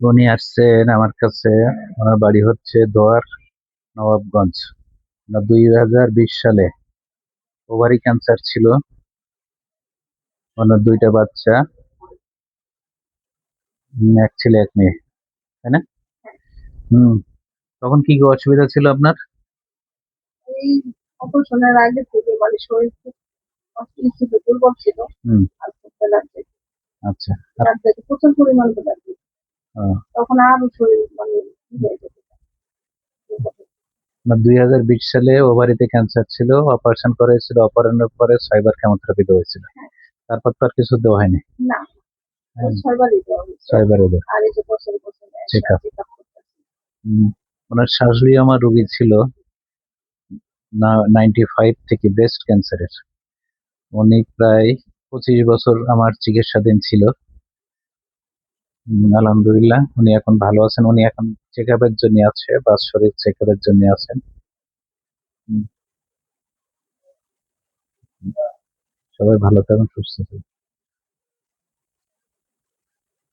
উনি আসছেন আমার কাছে। ওনার বাড়ি হচ্ছে দোয়ার, নবাবগঞ্জ। ওনার 2020 সালে ওভারি ক্যান্সার ছিল। ওনার দুইটা বাচ্চা, এক ছেলে এক মেয়ে, তাই না? হুম। তখন কি কি অসুবিধা ছিল আপনার? এই অপারেশনের আগে থেকে মানে শরীর খুব অস্থির ছিল, দুর্বল ছিল। হুম। আর খুব ব্লাড আচ্ছা। ব্লাড যেত প্রচুর পরিমাণ ব্লাড যেত। আহ, তখন আরো শরীর মানে ই হয়ে যেত। আপনার 2020 সালে ওভারিতে ক্যান্সার ছিল, অপারেশন করেছিল, অপারেশনের পরে 6 বার কেমোথেরাপি দেওয়া হয়েছিল। তারপর তো আর কিছু দেওয়া হয়নি। না, ওই হ্যাঁ, 6 বারই দেওয়া হয়েছে। 6 বার ওদের আর এই যে বছরে বছরে চেক আপ। চেক আপ করতেছি। ওনার শাশুড়ি আমার রোগী ছিল, 95 থেকে ব্রেস্ট ক্যান্সারের। উনি প্রায় 25 বছর আমার চিকিৎসাধীন ছিল। আলহামদুলিল্লাহ উনি এখন ভালো আছেন। উনি এখন চেক আপের জন্য আছে, বাৎসরিক চেক আপের জন্য আছেন। উম, সবাই ভালো থাকুন, সুস্থ থাকুন।